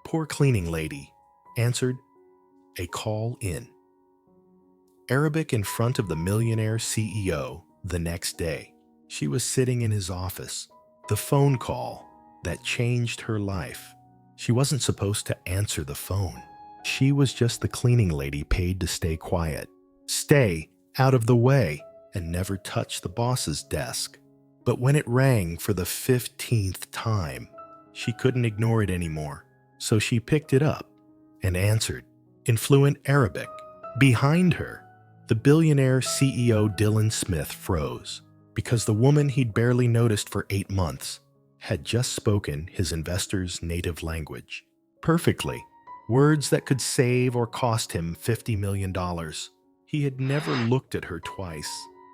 Poor cleaning lady. Answered, a call in. Arabic in front of the millionaire CEO the next day. She was sitting in his office. The phone call that changed her life. She wasn't supposed to answer the phone. She was just the cleaning lady paid to stay quiet, stay out of the way, and never touch the boss's desk. But when it rang for the 15th time, she couldn't ignore it anymore. So she picked it up and answered in fluent Arabic. Behind her, the billionaire CEO Dylan Smith froze because the woman he'd barely noticed for 8 months had just spoken his investor's native language. Perfectly. Words that could save or cost him $50 million. He had never looked at her twice,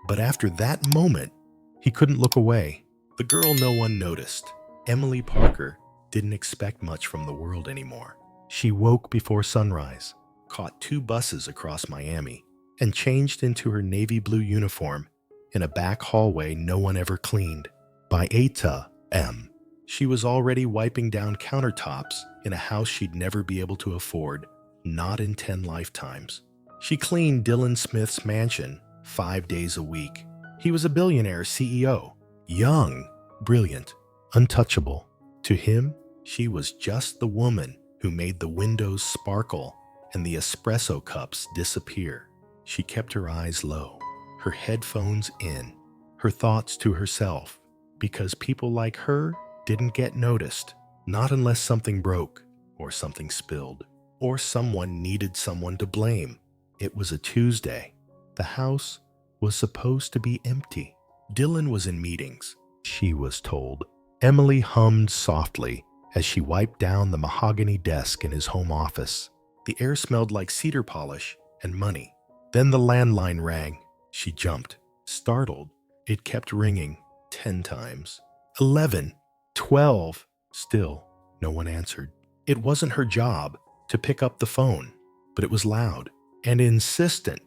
but after that moment, he couldn't look away. The girl no one noticed, Emily Parker, didn't expect much from the world anymore. She woke before sunrise, caught 2 buses across Miami, and changed into her navy blue uniform in a back hallway no one ever cleaned. By 8 a.m., she was already wiping down countertops in a house she'd never be able to afford, not in 10 lifetimes. She cleaned Dylan Smith's mansion 5 days a week. He was a billionaire CEO, young, brilliant, untouchable. To him, she was just the woman who made the windows sparkle and the espresso cups disappear. She kept her eyes low, her headphones in, her thoughts to herself, because people like her didn't get noticed, not unless something broke, or something spilled, or someone needed someone to blame. It was a Tuesday. The house was supposed to be empty. Dylan was in meetings, she was told. Emily hummed softly as she wiped down the mahogany desk in his home office. The air smelled like cedar polish and money. Then the landline rang. She jumped. Startled, it kept ringing 10 times. 11, 12. Still, no one answered. It wasn't her job to pick up the phone, but it was loud and insistent,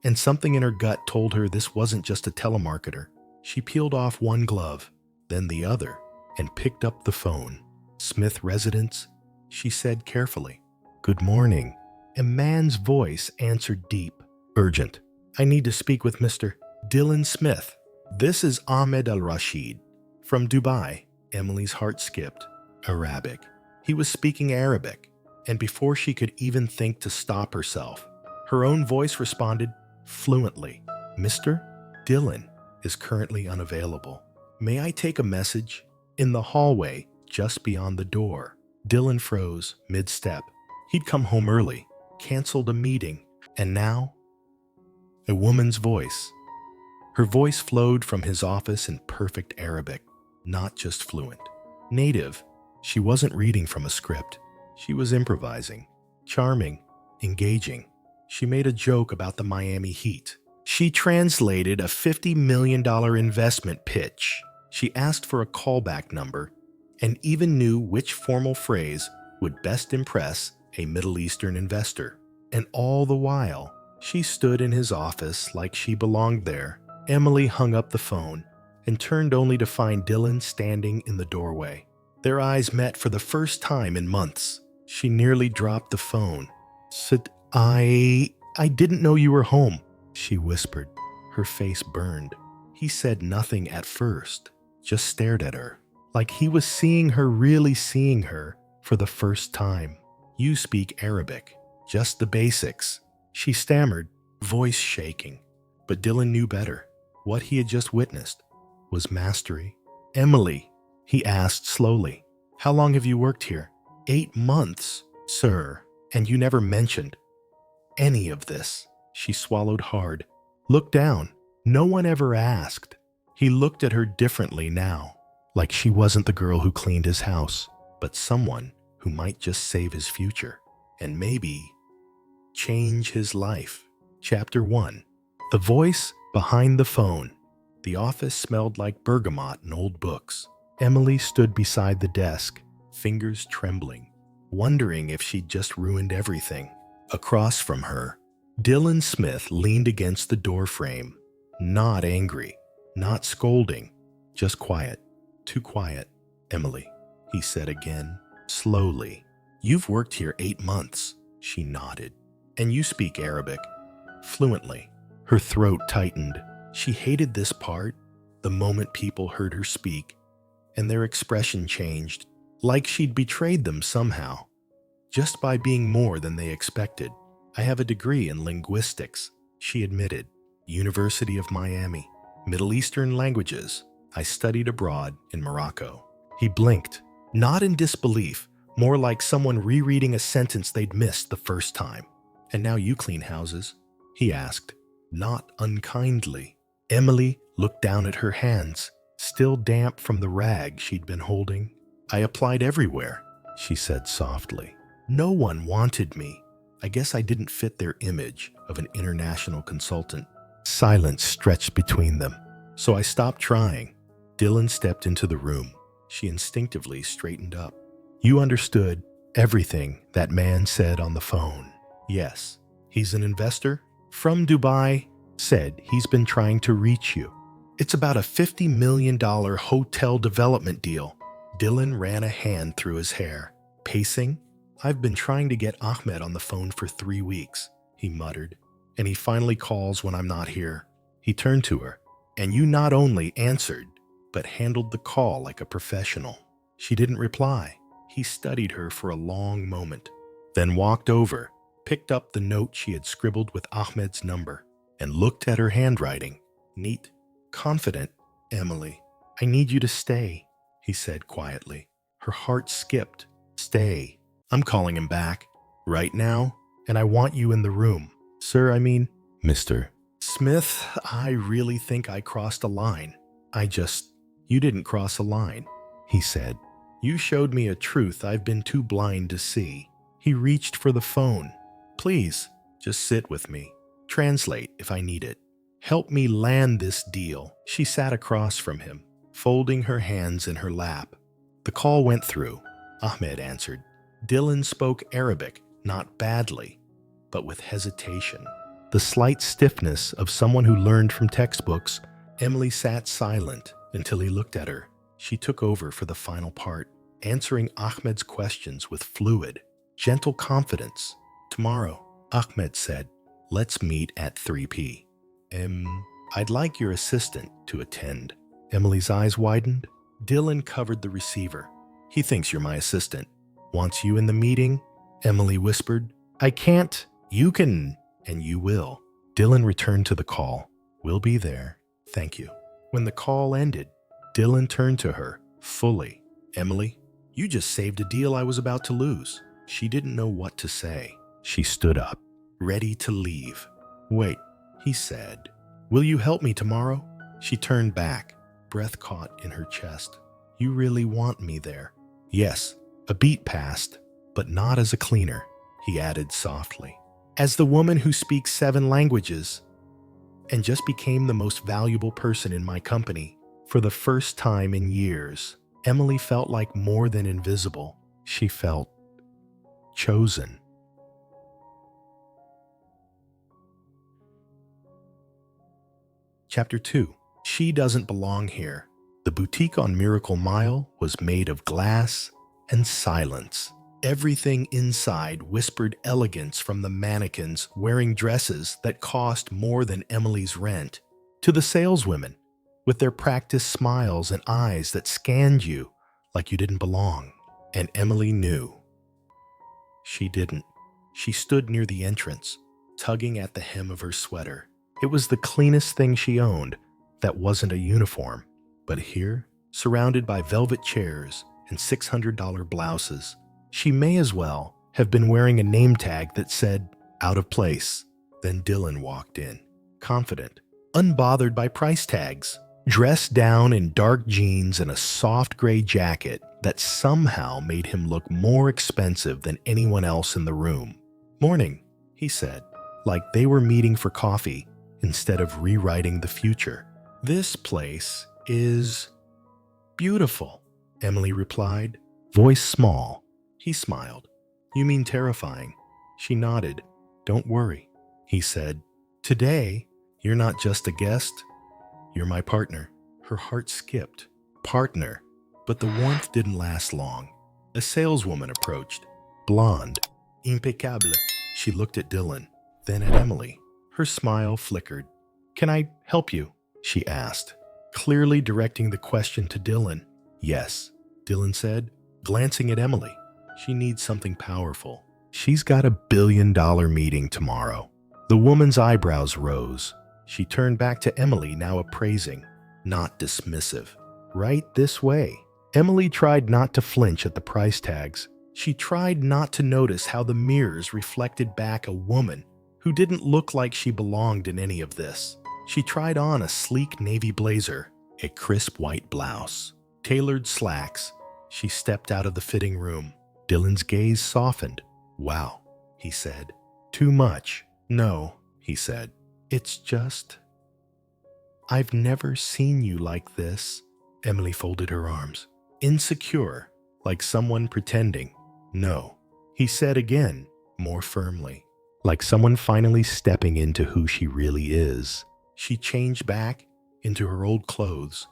and something in her gut told her this wasn't just a telemarketer. She peeled off one glove, then the other, and picked up the phone. Smith residence, she said carefully. Good morning. A man's voice answered deep. Urgent. I need to speak with Mr. Dylan Smith. This is Ahmed al-Rashid. From Dubai. Emily's heart skipped. Arabic. He was speaking Arabic, and before she could even think to stop herself, her own voice responded fluently. Mr. Dylan is currently unavailable. May I take a message? In the hallway, just beyond the door, Dylan froze mid-step. He'd come home early, canceled a meeting, and now, a woman's voice. Her voice flowed from his office in perfect Arabic, not just fluent. Native, she wasn't reading from a script. She was improvising, charming, engaging. She made a joke about the Miami Heat. She translated a $50 million investment pitch. She asked for a callback number and even knew which formal phrase would best impress a Middle Eastern investor. And all the while, she stood in his office like she belonged there. Emily hung up the phone and turned only to find Dylan standing in the doorway. Their eyes met for the first time in months. She nearly dropped the phone. I didn't know you were home, she whispered. Her face burned. He said nothing at first, just stared at her, like he was seeing her, really seeing her for the first time. You speak Arabic, just the basics, she stammered, voice shaking. But Dylan knew better. What he had just witnessed was mastery. Emily, he asked slowly, how long have you worked here? 8 months, sir, and you never mentioned any of this. She swallowed hard. Look down. No one ever asked. He looked at her differently now, like she wasn't the girl who cleaned his house, but someone who might just save his future and maybe change his life. Chapter 1. The voice behind the phone. The office smelled like bergamot and old books. Emily stood beside the desk, fingers trembling, wondering if she'd just ruined everything. Across from her, Dylan Smith leaned against the doorframe, not angry, not scolding, just quiet. Too quiet, Emily, he said again, slowly. You've worked here 8 months. She nodded. And you speak Arabic fluently. Her throat tightened. She hated this part, the moment people heard her speak, and their expression changed, like she'd betrayed them somehow, just by being more than they expected. I have a degree in linguistics, she admitted. University of Miami. Middle Eastern languages. I studied abroad in Morocco. He blinked, not in disbelief, more like someone rereading a sentence they'd missed the first time. And now you clean houses? He asked, not unkindly. Emily looked down at her hands, still damp from the rag she'd been holding. I applied everywhere, she said softly. No one wanted me. I guess I didn't fit their image of an international consultant. Silence stretched between them, so I stopped trying. Dylan stepped into the room. She instinctively straightened up. You understood everything that man said on the phone. Yes, he's an investor from Dubai, said he's been trying to reach you. It's about a $50 million hotel development deal. Dylan ran a hand through his hair. Pacing? I've been trying to get Ahmed on the phone for 3 weeks, he muttered, and he finally calls when I'm not here. He turned to her, and you not only answered, but handled the call like a professional. She didn't reply. He studied her for a long moment, then walked over, picked up the note she had scribbled with Ahmed's number, and looked at her handwriting. Neat, confident. Emily, I need you to stay, he said quietly. Her heart skipped. Stay. I'm calling him back. Right now, and I want you in the room. Sir, I mean, Mr. Smith, I really think I crossed a line. You didn't cross a line, he said. You showed me a truth I've been too blind to see. He reached for the phone. Please, just sit with me. Translate if I need it. Help me land this deal. She sat across from him, folding her hands in her lap. The call went through. Ahmed answered. Dylan spoke Arabic, not badly, but with hesitation. The slight stiffness of someone who learned from textbooks. Emily sat silent until he looked at her. She took over for the final part, answering Ahmed's questions with fluid, gentle confidence. Tomorrow, Ahmed said, let's meet at 3 p. I'd like your assistant to attend. Emily's eyes widened. Dylan covered the receiver. He thinks you're my assistant. Wants you in the meeting? Emily whispered. I can't. You can, and you will. Dylan returned to the call. We'll be there. Thank you. When the call ended, Dylan turned to her, fully. Emily, you just saved a deal I was about to lose. She didn't know what to say. She stood up, ready to leave. Wait, he said. Will you help me tomorrow? She turned back, breath caught in her chest. You really want me there? Yes. A beat passed, but not as a cleaner, he added softly. As the woman who speaks 7 languages and just became the most valuable person in my company for the first time in years, Emily felt like more than invisible. She felt chosen. Chapter 2. She doesn't belong here. The boutique on Miracle Mile was made of glass and silence. Everything inside whispered elegance, from the mannequins wearing dresses that cost more than Emily's rent, to the saleswomen with their practiced smiles and eyes that scanned you like you didn't belong. And Emily knew. She didn't. She stood near the entrance, tugging at the hem of her sweater. It was the cleanest thing she owned that wasn't a uniform. But here, surrounded by velvet chairs and $600 blouses, she may as well have been wearing a name tag that said, out of place. Then Dylan walked in, confident, unbothered by price tags, dressed down in dark jeans and a soft gray jacket that somehow made him look more expensive than anyone else in the room. Morning, he said, like they were meeting for coffee instead of rewriting the future. This place is beautiful, Emily replied, voice small. He smiled. You mean terrifying? She nodded. Don't worry, he said. Today, you're not just a guest, you're my partner. Her heart skipped. Partner. But the warmth didn't last long. A saleswoman approached. blonde, impeccable. She looked at Dylan, then at Emily. Her smile flickered. Can I help you? She asked, clearly directing the question to Dylan. Yes, Dylan said, glancing at Emily. She needs something powerful. She's got $1 billion meeting tomorrow. The woman's eyebrows rose. She turned back to Emily, now appraising, not dismissive. Right this way. Emily tried not to flinch at the price tags. She tried not to notice how the mirrors reflected back a woman who didn't look like she belonged in any of this. She tried on a sleek navy blazer, a crisp white blouse, tailored slacks. She stepped out of the fitting room. Dylan's gaze softened. Wow, he said. Too much. No, he said. It's just... I've never seen you like this. Emily folded her arms. Insecure, like someone pretending. No, he said again, more firmly, like someone finally stepping into who she really is. She changed back into her old clothes,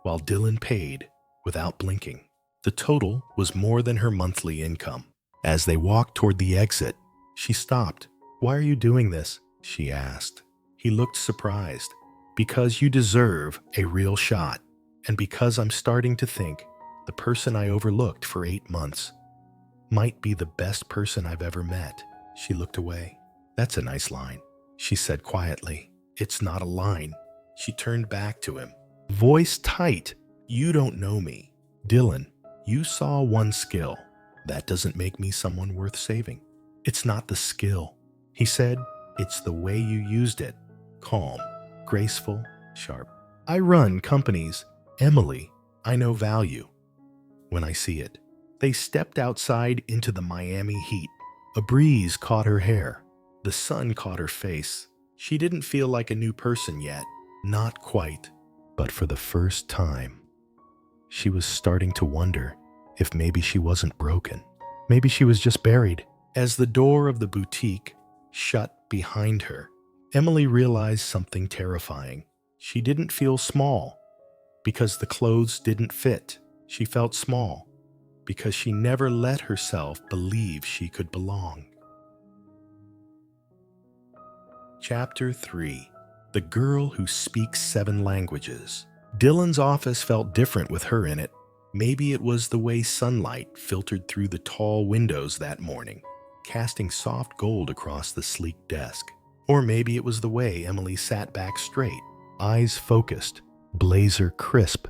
while Dylan paid without blinking. The total was more than her monthly income. As they walked toward the exit, she stopped. Why are you doing this? She asked. He looked surprised. Because you deserve a real shot, and because I'm starting to think the person I overlooked for 8 months might be the best person I've ever met. She looked away. That's a nice line, she said quietly. It's not a line. She turned back to him. Voice tight. You don't know me. Dylan, you saw one skill. That doesn't make me someone worth saving. It's not the skill, he said. It's the way you used it. Calm, graceful, sharp. I run companies. Emily, I know value when I see it. They stepped outside into the Miami heat. A breeze caught her hair. The sun caught her face. She didn't feel like a new person yet. Not quite. But for the first time, she was starting to wonder if maybe she wasn't broken. Maybe she was just buried. As the door of the boutique shut behind her, Emily realized something terrifying. She didn't feel small because the clothes didn't fit. She felt small because she never let herself believe she could belong. Chapter 3. The Girl Who Speaks 7 Languages. Dylan's office felt different with her in it. Maybe it was the way sunlight filtered through the tall windows that morning, casting soft gold across the sleek desk. Or maybe it was the way Emily sat back straight, eyes focused, blazer crisp,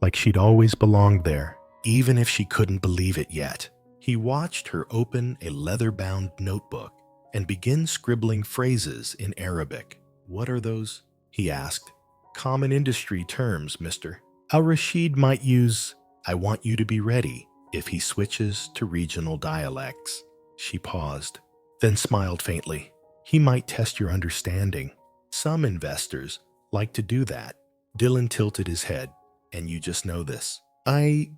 like she'd always belonged there, even if she couldn't believe it yet. He watched her open a leather-bound notebook and begin scribbling phrases in Arabic. What are those? He asked. Common industry terms, mister. Al-Rashid might use, I want you to be ready, if he switches to regional dialects. She paused, then smiled faintly. He might test your understanding. Some investors like to do that. Dylan tilted his head. And you just know this. I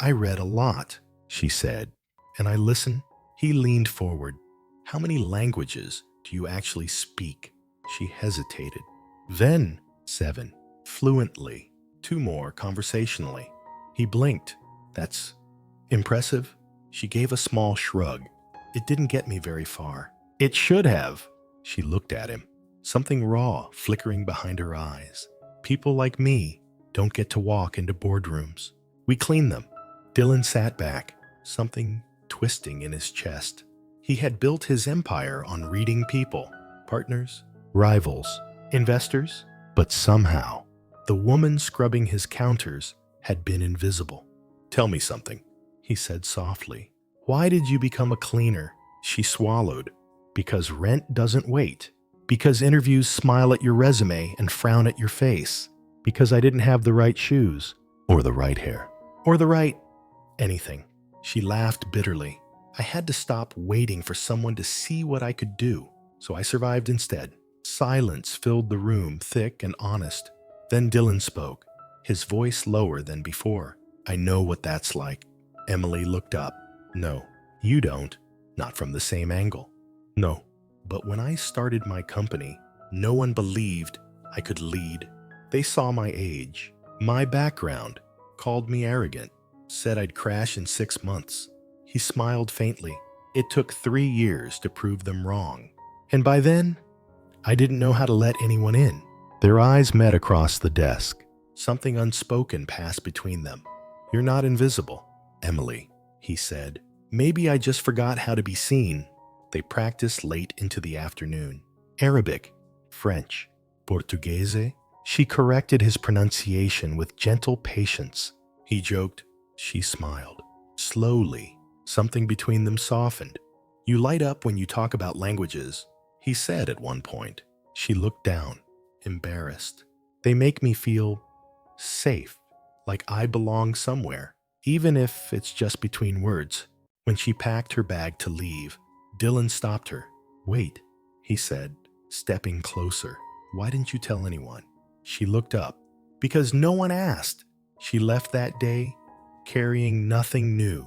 read a lot, she said. And I listen. He leaned forward. How many languages do you actually speak? She hesitated. Then 7, fluently. 2 more conversationally. He blinked. That's impressive. She gave a small shrug. It didn't get me very far. It should have. She looked at him, something raw flickering behind her eyes. People like me don't get to walk into boardrooms. We clean them. Dylan sat back, something twisting in his chest. He had built his empire on reading people, partners, rivals, investors, but somehow the woman scrubbing his counters had been invisible. Tell me something, he said softly. Why did you become a cleaner? She swallowed. Because rent doesn't wait. Because interviews smile at your resume and frown at your face. Because I didn't have the right shoes, or the right hair, or the right anything. She laughed bitterly. I had to stop waiting for someone to see what I could do, so I survived instead. Silence filled the room, thick and honest. Then Dylan spoke, his voice lower than before. I know what that's like. Emily looked up. No, you don't. Not from the same angle. No, but when I started my company, no one believed I could lead. They saw my age, my background, called me arrogant, said I'd crash in 6 months. He smiled faintly. It took 3 years to prove them wrong. And by then, I didn't know how to let anyone in. Their eyes met across the desk. Something unspoken passed between them. You're not invisible, Emily, he said. Maybe I just forgot how to be seen. They practiced late into the afternoon. Arabic, French, Portuguese. She corrected his pronunciation with gentle patience. He joked. She smiled. Slowly, something between them softened. You light up when you talk about languages, he said at one point. She looked down, embarrassed. They make me feel safe, like I belong somewhere, even if it's just between words. When she packed her bag to leave, Dylan stopped her. Wait, he said, stepping closer. Why didn't you tell anyone? She looked up. Because no one asked. She left that day carrying nothing new.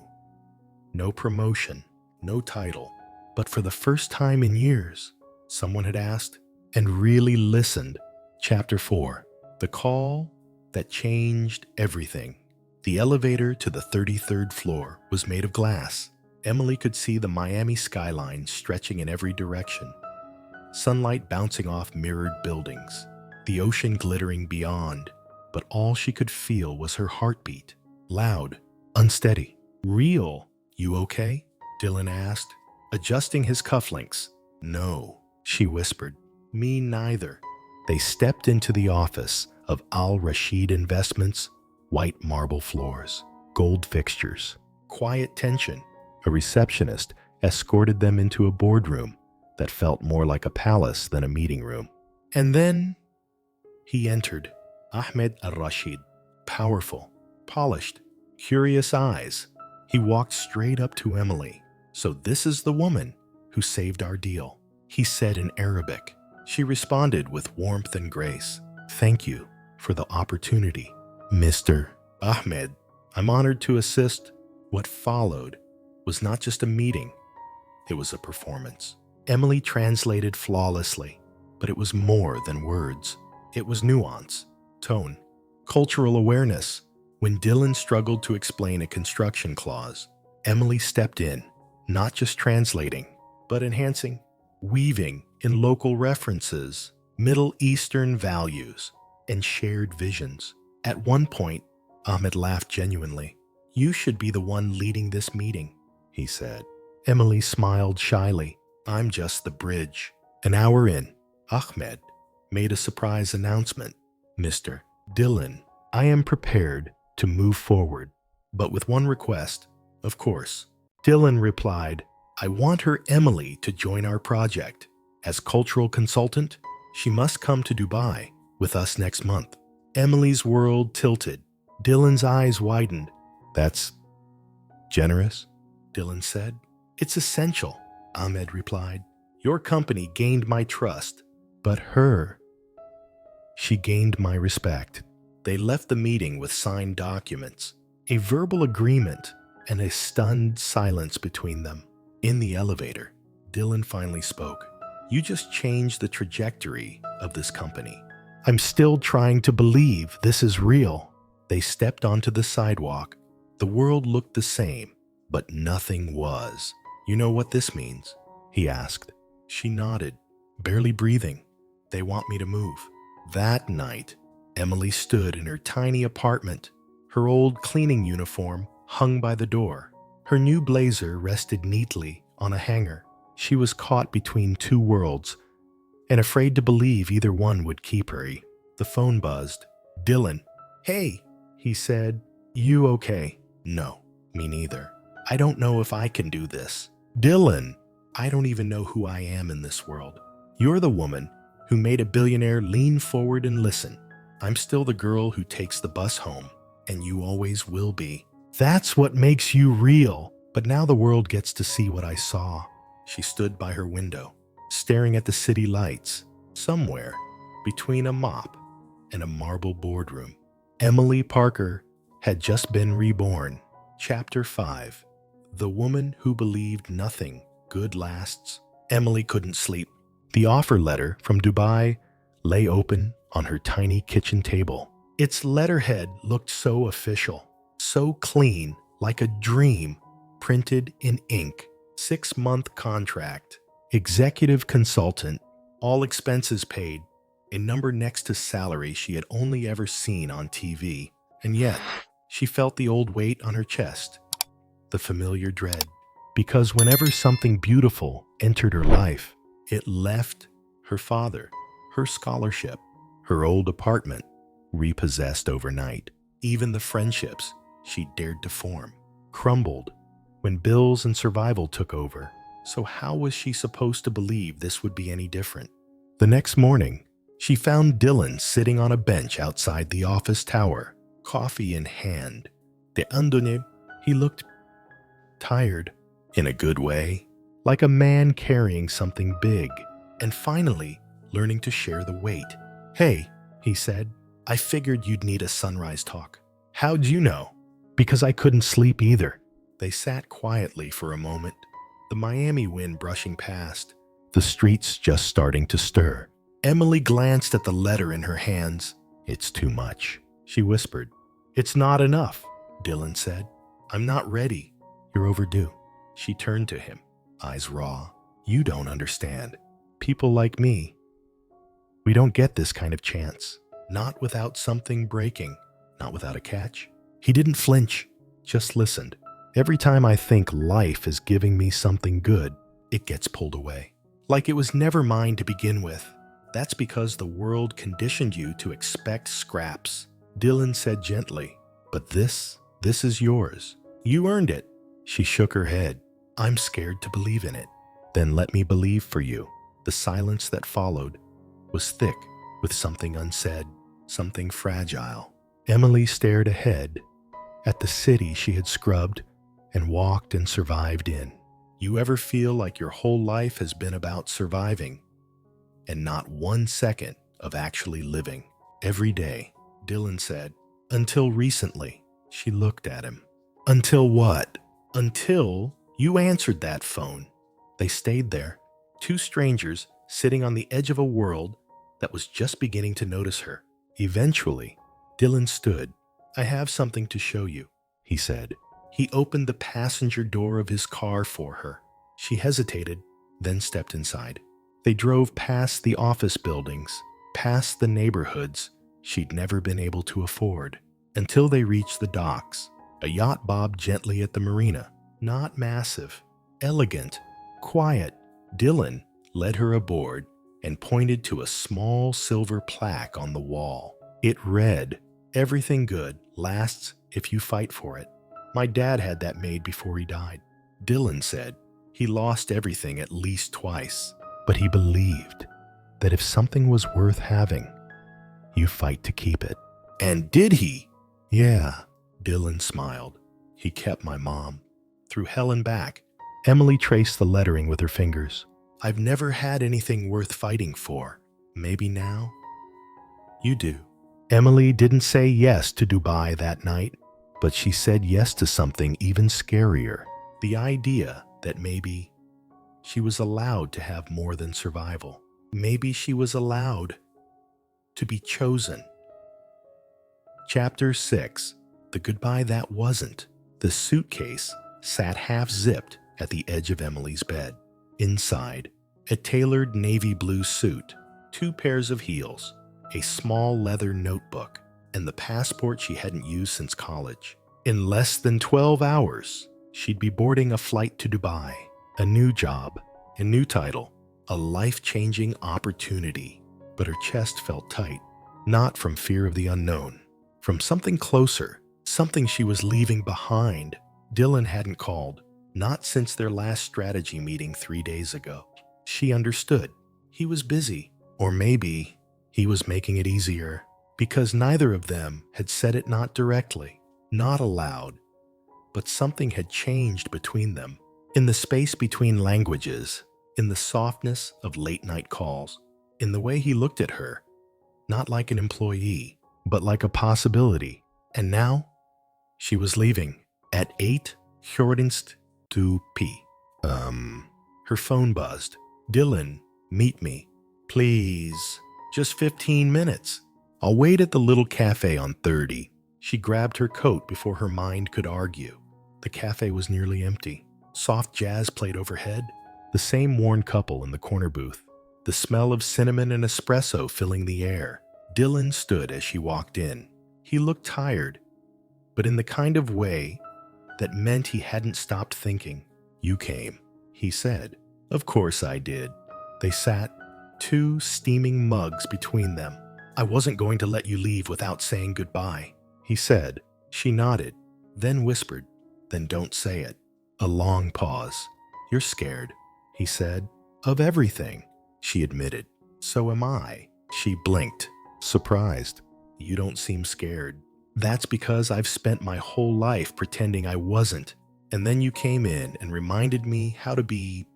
No promotion, no title. But for the first time in years, someone had asked and really listened. Chapter 4. The Call That Changed Everything. The elevator to the 33rd floor was made of glass. Emily could see the Miami skyline stretching in every direction. Sunlight bouncing off mirrored buildings, the ocean glittering beyond. But all she could feel was her heartbeat. Loud, unsteady, real. You okay? Dylan asked, adjusting his cufflinks. No, she whispered. Me neither. They stepped into the office of Al Rashid Investments. White marble floors, gold fixtures, quiet tension. A receptionist escorted them into a boardroom that felt more like a palace than a meeting room. And then he entered. Ahmed al-Rashid, powerful, polished, curious eyes. He walked straight up to Emily. So this is the woman who saved our deal, he said in Arabic. She responded with warmth and grace. Thank you for the opportunity, Mr. Ahmed. I'm honored to assist. What followed was not just a meeting, it was a performance. Emily translated flawlessly, but it was more than words. It was nuance, tone, cultural awareness. When Dylan struggled to explain a construction clause, Emily stepped in, not just translating, but enhancing, weaving in local references, Middle Eastern values, and shared visions. At one point, Ahmed laughed genuinely. You should be the one leading this meeting, he said. Emily smiled shyly. I'm just the bridge. An hour in, Ahmed made a surprise announcement. Mr. Dylan, I am prepared to move forward, but with one request, of course. Dylan replied, I want her Emily to join our project. As cultural consultant, she must come to Dubai with us next month. Emily's world tilted. Dylan's eyes widened. That's generous, Dylan said. It's essential, Ahmed replied. Your company gained my trust, but she gained my respect. They left the meeting with signed documents, a verbal agreement, and a stunned silence between them. In the elevator, Dylan finally spoke. You just changed the trajectory of this company. I'm still trying to believe this is real. They stepped onto the sidewalk. The world looked the same, but nothing was. You know what this means? He asked. She nodded, barely breathing. They want me to move. That night, Emily stood in her tiny apartment. Her old cleaning uniform hung by the door. Her new blazer rested neatly on a hanger. She was caught between two worlds and afraid to believe either one would keep her. The phone buzzed. Dylan. Hey, he said. You okay? No, me neither. I don't know if I can do this. Dylan, I don't even know who I am in this world. You're the woman who made a billionaire lean forward and listen. I'm still the girl who takes the bus home, and you always will be. That's what makes you real. But now the world gets to see what I saw. She stood by her window, staring at the city lights, somewhere between a mop and a marble boardroom. Emily Parker had just been reborn. Chapter 5. The Woman Who Believed Nothing Good Lasts. Emily couldn't sleep. The offer letter from Dubai lay open on her tiny kitchen table. Its letterhead looked so official, so clean, like a dream. printed in ink, 6-month contract, executive consultant, all expenses paid, a number next to salary she had only ever seen on TV. And yet, she felt the old weight on her chest, the familiar dread. Because whenever something beautiful entered her life, it left her father, her scholarship, her old apartment, repossessed overnight. Even the friendships she dared to form crumbled when bills and survival took over. So how was she supposed to believe this would be any different? The next morning, she found Dylan sitting on a bench outside the office tower, coffee in hand. He looked tired, in a good way, like a man carrying something big, and finally learning to share the weight. "Hey," he said, "I figured you'd need a sunrise talk." "How'd you know?" "Because I couldn't sleep either." They sat quietly for a moment, the Miami wind brushing past, the streets just starting to stir. Emily glanced at the letter in her hands. "It's too much," she whispered. "It's not enough," Dylan said. "I'm not ready. You're overdue." She turned to him, eyes raw. "You don't understand. People like me, we don't get this kind of chance. Not without something breaking, not without a catch." He didn't flinch, just listened. "Every time I think life is giving me something good, it gets pulled away. Like it was never mine to begin with. That's because the world conditioned you to expect scraps," Dylan said gently. "But this is yours. You earned it." She shook her head. "I'm scared to believe in it." "Then let me believe for you." The silence that followed was thick with something unsaid, something fragile. Emily stared ahead at the city she had scrubbed and walked and survived in. You ever feel like your whole life has been about surviving and not 1 second of actually living? "Every day," Dylan said. "Until recently." She looked at him. "Until what?" "Until you answered that phone." They stayed there, two strangers sitting on the edge of a world that was just beginning to notice her. Eventually, Dylan stood. "I have something to show you," he said. He opened the passenger door of his car for her. She hesitated, then stepped inside. They drove past the office buildings, past the neighborhoods she'd never been able to afford, until they reached the docks. A yacht bobbed gently at the marina. Not massive, elegant, quiet. Dylan led her aboard and pointed to a small silver plaque on the wall. It read, "Everything good lasts if you fight for it." "My dad had that made before he died," Dylan said. "He lost everything at least twice, but he believed that if something was worth having, you fight to keep it." "And did he?" "Yeah," Dylan smiled. "He kept my mom. Through hell and back." Emily traced the lettering with her fingers. "I've never had anything worth fighting for. Maybe now you do." Emily didn't say yes to Dubai that night, but she said yes to something even scarier. The idea that maybe she was allowed to have more than survival. Maybe she was allowed to be chosen. Chapter 6. The Goodbye That Wasn't. The suitcase sat half-zipped at the edge of Emily's bed. Inside, a tailored navy blue suit, 2 pairs of heels, a small leather notebook, and the passport she hadn't used since college. In less than 12 hours, she'd be boarding a flight to Dubai. A new job, a new title, a life-changing opportunity. But her chest felt tight, not from fear of the unknown, from something closer, something she was leaving behind. Dylan hadn't called, not since their last strategy meeting 3 days ago. She understood. He was busy, or maybe he was making it easier, because neither of them had said it, not directly, not aloud, but something had changed between them. In the space between languages, in the softness of late-night calls, in the way he looked at her, not like an employee, but like a possibility. And now, she was leaving at 8 Hjortingst to P. Her phone buzzed. "Dylan, meet me. Please. Just 15 minutes. I'll wait at the little cafe on 30. She grabbed her coat before her mind could argue. The cafe was nearly empty. Soft jazz played overhead. The same worn couple in the corner booth. The smell of cinnamon and espresso filling the air. Dylan stood as she walked in. He looked tired, but in the kind of way that meant he hadn't stopped thinking. "You came," he said. "Of course I did." They sat, two steaming mugs between them. "I wasn't going to let you leave without saying goodbye," he said. She nodded, then whispered, "Then don't say it." A long pause. "You're scared," he said. "Of everything," she admitted. "So am I." She blinked, surprised. "You don't seem scared." "That's because I've spent my whole life pretending I wasn't. And then you came in and reminded me how to be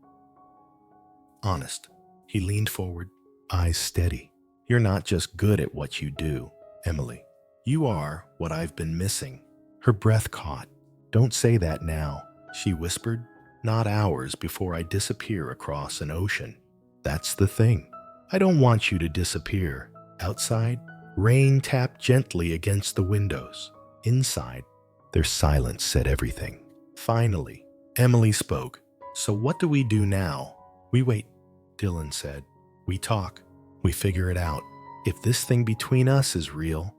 honest." He leaned forward, eyes steady. "You're not just good at what you do, Emily. You are what I've been missing." Her breath caught. "Don't say that now," she whispered. "Not hours before I disappear across an ocean." "That's the thing. I don't want you to disappear." Outside, rain tapped gently against the windows. Inside, their silence said everything. Finally, Emily spoke. "So what do we do now?" "We wait," Dylan said. "We talk. We figure it out. If this thing between us is real,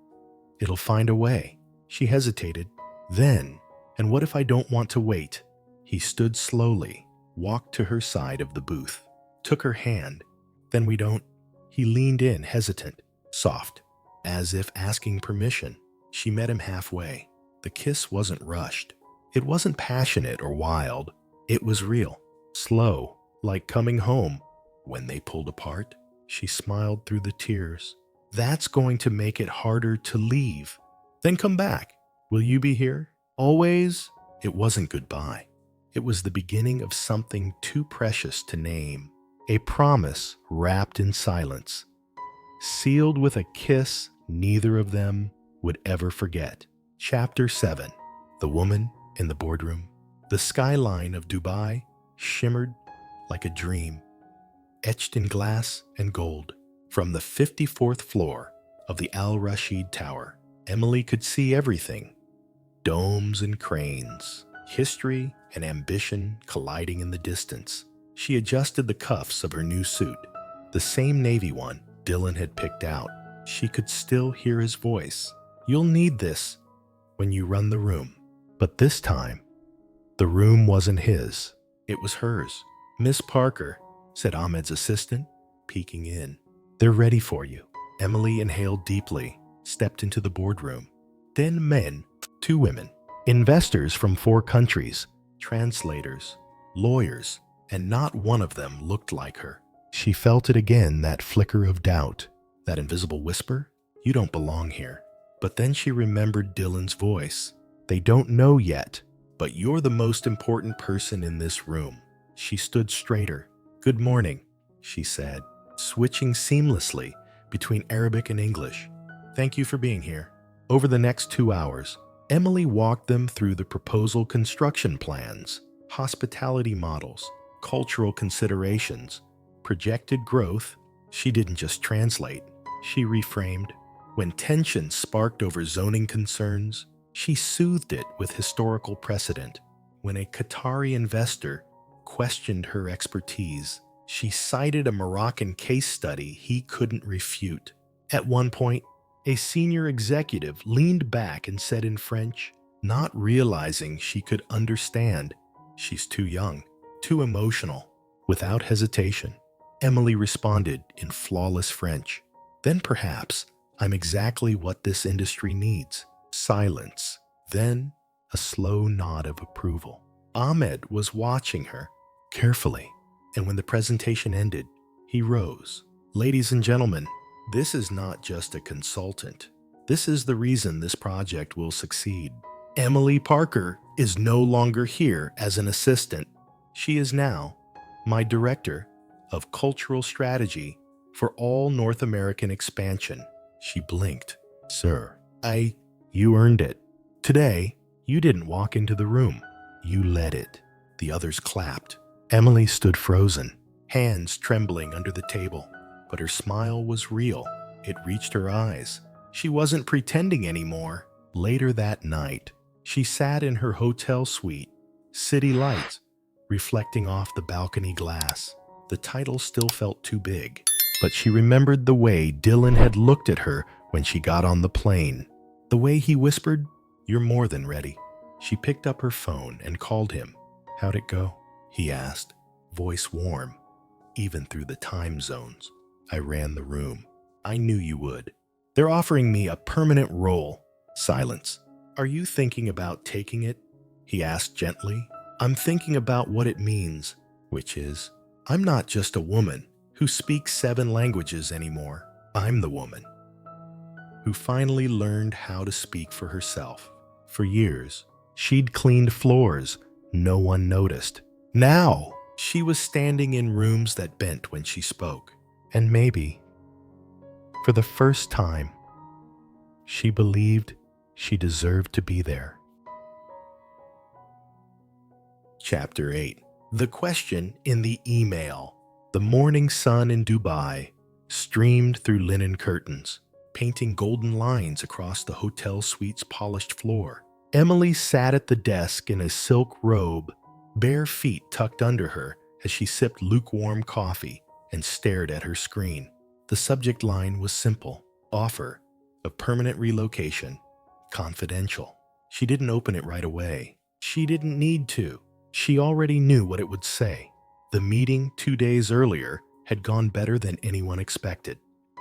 it'll find a way." She hesitated. Then, "And what if I don't want to wait?" He stood slowly, walked to her side of the booth, took her hand. "Then we don't." He leaned in, hesitant, soft, as if asking permission. She met him halfway. The kiss wasn't rushed. It wasn't passionate or wild. It was real, slow, like coming home. When they pulled apart, she smiled through the tears. "That's going to make it harder to leave." "Then come back. Will you be here? Always?" It wasn't goodbye. It was the beginning of something too precious to name. A promise wrapped in silence, sealed with a kiss neither of them would ever forget. Chapter 7. The Woman in the Boardroom. The skyline of Dubai shimmered like a dream, etched in glass and gold. From the 54th floor of the Al Rashid Tower, Emily could see everything. Domes and cranes, history and ambition colliding in the distance. She adjusted the cuffs of her new suit, the same navy one Dylan had picked out. She could still hear his voice. "You'll need this when you run the room." But this time, the room wasn't his. It was hers. "Miss Parker," said Ahmed's assistant, peeking in. "They're ready for you." Emily inhaled deeply, stepped into the boardroom. 10 men, 2 women, investors from 4 countries, translators, lawyers, and not one of them looked like her. She felt it again, that flicker of doubt, that invisible whisper, "You don't belong here." But then she remembered Dylan's voice. "They don't know yet, but you're the most important person in this room." She stood straighter. "Good morning," she said, switching seamlessly between Arabic and English. "Thank you for being here." Over the next 2 hours, Emily walked them through the proposal construction plans, hospitality models, cultural considerations, projected growth. She didn't just translate, she reframed. When tension sparked over zoning concerns, she soothed it with historical precedent. When a Qatari investor questioned her expertise, she cited a Moroccan case study he couldn't refute. At one point, a senior executive leaned back and said in French, not realizing she could understand, "She's too young, too emotional." Without hesitation, Emily responded in flawless French, "Then perhaps I'm exactly what this industry needs." Silence. Then a slow nod of approval. Ahmed was watching her carefully, and when the presentation ended, he rose. "Ladies and gentlemen, this is not just a consultant. This is the reason this project will succeed. Emily Parker is no longer here as an assistant. She is now my director of cultural strategy for all North American expansion." She blinked. "Sir, you earned it. Today, you didn't walk into the room. You led it." The others clapped. Emily stood frozen, hands trembling under the table. But her smile was real. It reached her eyes. She wasn't pretending anymore. Later that night, She sat in her hotel suite, city lights reflecting off the balcony glass. The title still felt too big, but she remembered the way Dylan had looked at her when she got on the plane. The way he whispered, "You're more than ready." She picked up her phone and called him. "How'd it go?" he asked, voice warm, even through the time zones. "I ran the room. I knew you would. They're offering me a permanent role." Silence. "Are you thinking about taking it?" he asked gently. "I'm thinking about what it means, which is, I'm not just a woman who speaks 7 languages anymore. I'm the woman who finally learned how to speak for herself. For years, she'd cleaned floors no one noticed. Now, she was standing in rooms that bent when she spoke. And maybe, for the first time, she believed she deserved to be there. Chapter 8. The question in the email. The morning sun in Dubai streamed through linen curtains, painting golden lines across the hotel suite's polished floor. Emily sat at the desk in a silk robe, bare feet tucked under her as she sipped lukewarm coffee and stared at her screen. The subject line was simple: offer of permanent relocation, confidential. She didn't open it right away. She didn't need to. She already knew what it would say. The meeting 2 days earlier had gone better than anyone expected.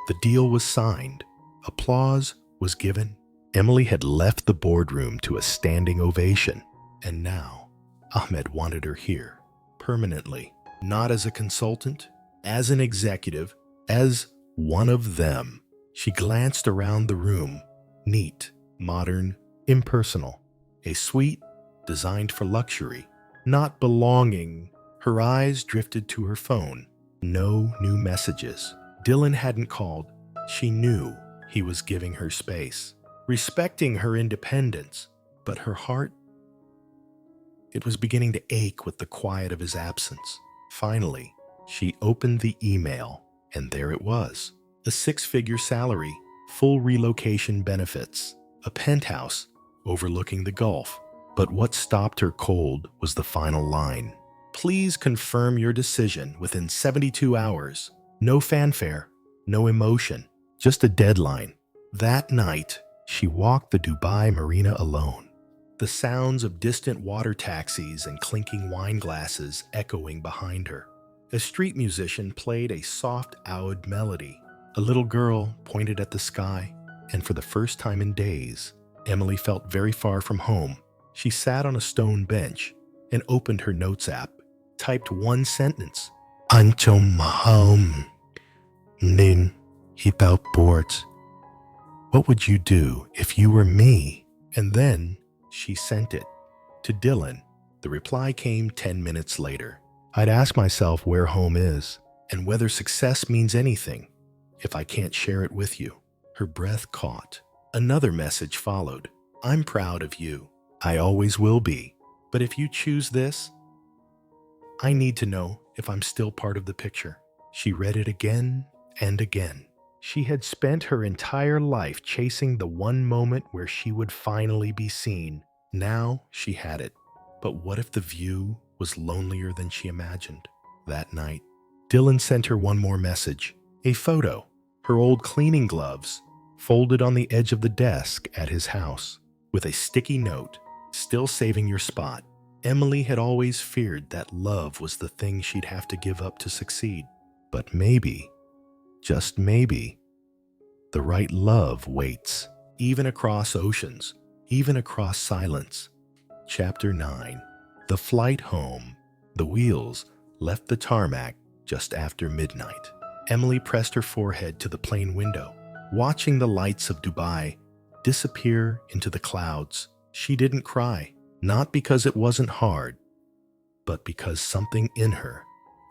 The deal was signed. Applause was given. Emily had left the boardroom to a standing ovation. And now, Ahmed wanted her here, permanently. Not as a consultant, as an executive, as one of them. She glanced around the room. Neat, modern, impersonal. A suite designed for luxury, not belonging. Her eyes drifted to her phone. No new messages. Dylan hadn't called. She knew he was giving her space, respecting her independence, but her heart, it was beginning to ache with the quiet of his absence. Finally, she opened the email, and there it was. A 6-figure salary, full relocation benefits, a penthouse overlooking the Gulf. But what stopped her cold was the final line. Please confirm your decision within 72 hours. No fanfare, no emotion, just a deadline. That night, she walked the Dubai marina alone. The sounds of distant water taxis and clinking wine glasses echoing behind her. A street musician played a soft oud melody. A little girl pointed at the sky, and for the first time in days, Emily felt very far from home. She sat on a stone bench and opened her notes app, typed one sentence. "Antum mahom nin about boards. What would you do if you were me?" And then she sent it to Dylan. The reply came 10 minutes later. "I'd ask myself where home is and whether success means anything if I can't share it with you." Her breath caught. Another message followed. "I'm proud of you. I always will be. But if you choose this, I need to know if I'm still part of the picture." She read it again and again. She had spent her entire life chasing the one moment where she would finally be seen. Now she had it. But what if the view was lonelier than she imagined? That night, Dylan sent her one more message. A photo, her old cleaning gloves, folded on the edge of the desk at his house, with a sticky note. "Still saving your spot." Emily had always feared that love was the thing she'd have to give up to succeed. But maybe, just maybe, the right love waits, even across oceans, even across silence. Chapter 9. The flight home. The wheels left the tarmac just after midnight. Emily pressed her forehead to the plane window, watching the lights of Dubai disappear into the clouds. She didn't cry, not because it wasn't hard, but because something in her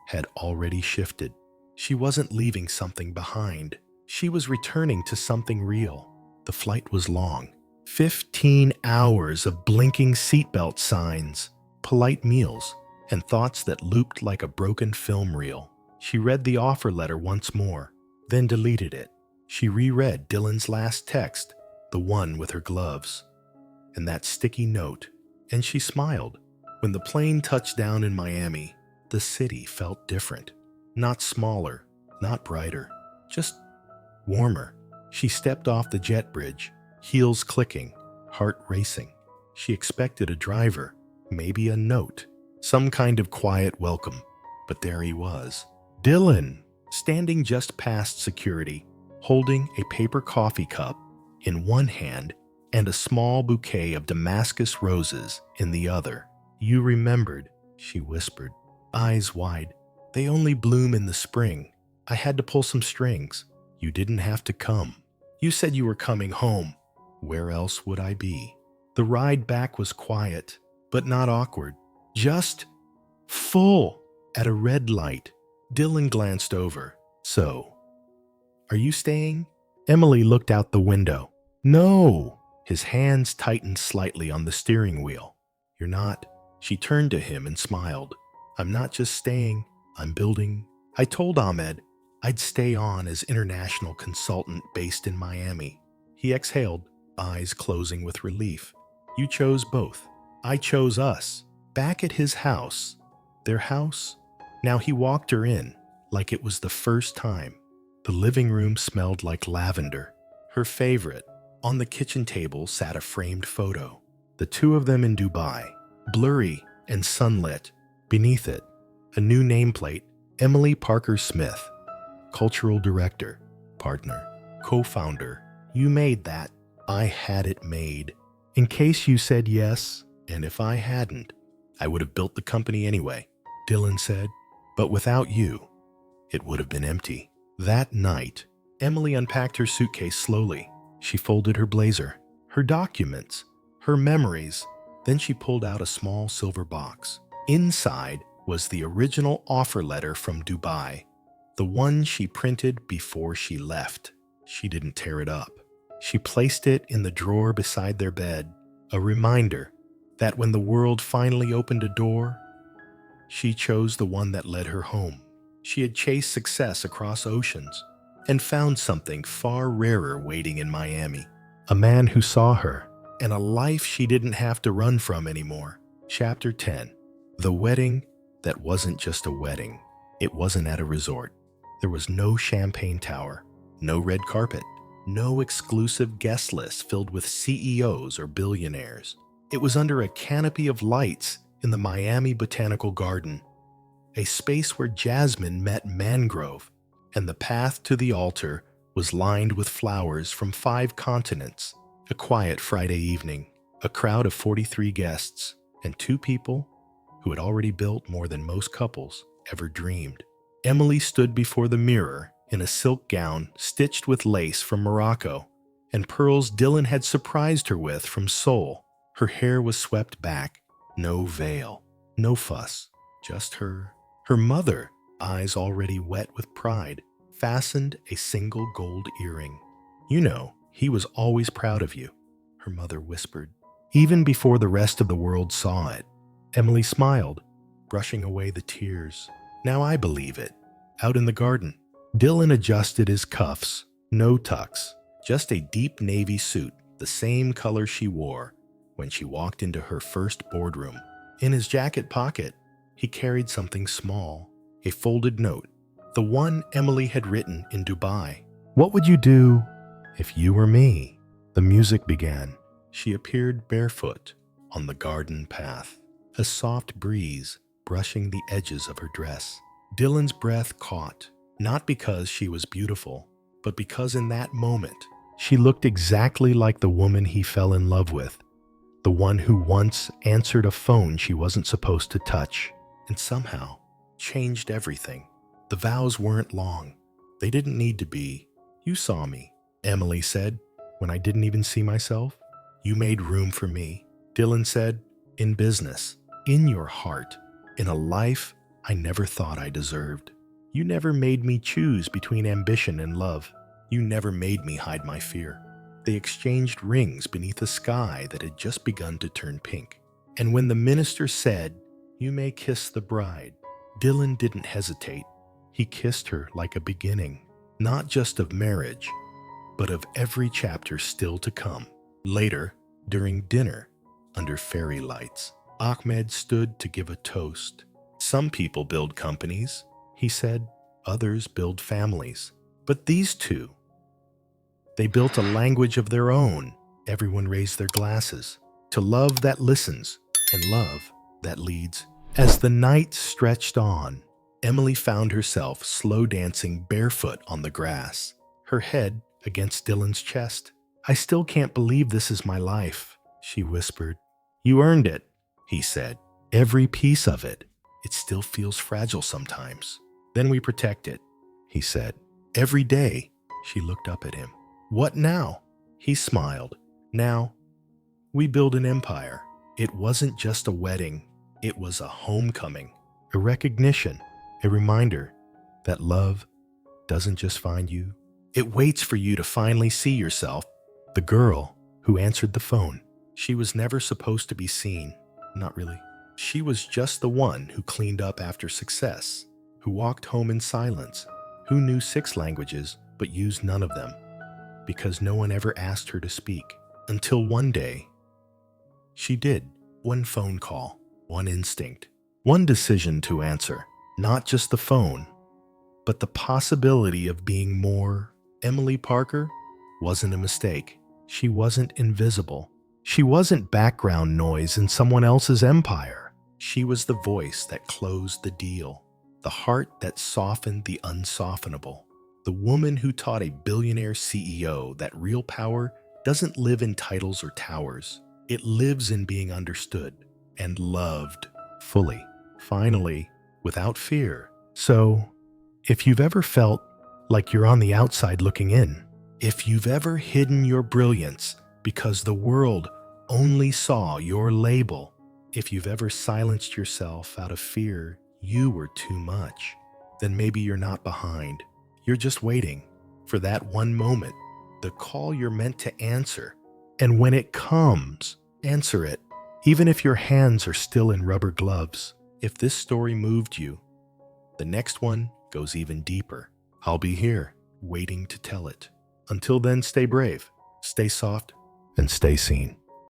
had already shifted. She wasn't leaving something behind. She was returning to something real. The flight was long. 15 hours of blinking seatbelt signs, polite meals, and thoughts that looped like a broken film reel. She read the offer letter once more, then deleted it. She reread Dylan's last text, the one with her gloves. and that sticky note, and she smiled. When the plane touched down in Miami, the city felt different. Not smaller, not brighter, just warmer. She stepped off the jet bridge, heels clicking, heart racing. She expected a driver, maybe a note, some kind of quiet welcome. But there he was, Dylan, standing just past security, holding a paper coffee cup in one hand and a small bouquet of Damascus roses in the other. "You remembered," she whispered, eyes wide. "They only bloom in the spring. I had to pull some strings. You didn't have to come. You said you were coming home. Where else would I be?" The ride back was quiet, but not awkward. Just full. At a red light, Dylan glanced over. "So, are you staying?" Emily looked out the window. "No." His hands tightened slightly on the steering wheel. "You're not?" She turned to him and smiled. "I'm not just staying, I'm building." I told Ahmed I'd stay on as international consultant based in Miami. He exhaled, eyes closing with relief. "You chose both. I chose us." Back at his house, their house, now he walked her in like it was the first time. The living room smelled like lavender, her favorite. On the kitchen table sat a framed photo, the two of them in Dubai, blurry and sunlit. Beneath it, a new nameplate, Emily Parker Smith, cultural director, partner, co-founder. "You made that. I had it made. In case you said yes, and if I hadn't, I would have built the company anyway," Dylan said. "But without you, it would have been empty." That night, Emily unpacked her suitcase slowly. She folded her blazer, her documents, her memories. Then she pulled out a small silver box. Inside was the original offer letter from Dubai, the one she printed before she left. She didn't tear it up. She placed it in the drawer beside their bed, a reminder that when the world finally opened a door, she chose the one that led her home. She had chased success across oceans and found something far rarer waiting in Miami. A man who saw her, and a life she didn't have to run from anymore. Chapter 10. The wedding that wasn't just a wedding. It wasn't at a resort. There was no champagne tower, no red carpet, no exclusive guest list filled with CEOs or billionaires. It was under a canopy of lights in the Miami Botanical Garden, a space where jasmine met mangrove, and the path to the altar was lined with flowers from 5 continents. A quiet Friday evening, a crowd of 43 guests, and 2 people who had already built more than most couples ever dreamed. Emily stood before the mirror in a silk gown stitched with lace from Morocco and pearls Dylan had surprised her with from Seoul. Her hair was swept back, no veil, no fuss, just her. Her mother, eyes already wet with pride, fastened a single gold earring. "You know, he was always proud of you," her mother whispered, even before the rest of the world saw it. Emily smiled, brushing away the tears. "Now I believe it." Out in the garden, Dylan adjusted his cuffs, no tucks, just a deep navy suit, the same color she wore when she walked into her first boardroom. In his jacket pocket, he carried something small, a folded note, the one Emily had written in Dubai. "What would you do if you were me?" The music began. She appeared barefoot on the garden path, a soft breeze brushing the edges of her dress. Dylan's breath caught, not because she was beautiful, but because in that moment, she looked exactly like the woman he fell in love with, the one who once answered a phone she wasn't supposed to touch, and somehow changed everything. The vows weren't long. They didn't need to be. "You saw me," Emily said, "when I didn't even see myself. You made room for me," Dylan said, "in business, in your heart, in a life I never thought I deserved. You never made me choose between ambition and love. You never made me hide my fear." They exchanged rings beneath a sky that had just begun to turn pink. And when the minister said, "You may kiss the bride," Dylan didn't hesitate. He kissed her like a beginning, not just of marriage, but of every chapter still to come. Later, During dinner, under fairy lights, Ahmed stood to give a toast. Some people build companies, he said. Others build families. But these two, they built a language of their own. Everyone raised their glasses to love that listens and love that leads. As the night stretched on, Emily found herself slow dancing barefoot on the grass, her head against Dylan's chest. "I still can't believe this is my life," she whispered. "You earned it," he said. "Every piece of it. It still feels fragile sometimes. Then we protect it," he said. "Every day." She looked up at him. "What now?" He smiled. "Now, we build an empire." It wasn't just a wedding. It was a homecoming, a recognition, a reminder that love doesn't just find you. It waits for you to finally see yourself. The girl who answered the phone, she was never supposed to be seen. Not really. She was just the one who cleaned up after success, who walked home in silence, who knew 6 languages but used none of them, because no one ever asked her to speak. Until one day, she did. One phone call, one instinct, one decision to answer. Not just the phone, but the possibility of being more. Emily Parker wasn't a mistake. She wasn't invisible. She wasn't background noise in someone else's empire. She was the voice that closed the deal, the heart that softened the unsoftenable, the woman who taught a billionaire CEO that real power doesn't live in titles or towers. It lives in being understood and loved fully, finally, without fear. So, if you've ever felt like you're on the outside looking in, if you've ever hidden your brilliance because the world only saw your label, if you've ever silenced yourself out of fear you were too much, then maybe you're not behind. You're just waiting for that one moment, the call you're meant to answer. And when it comes, answer it, even if your hands are still in rubber gloves. If this story moved you, the next one goes even deeper. I'll be here, waiting to tell it. Until then, stay brave, stay soft, and stay seen.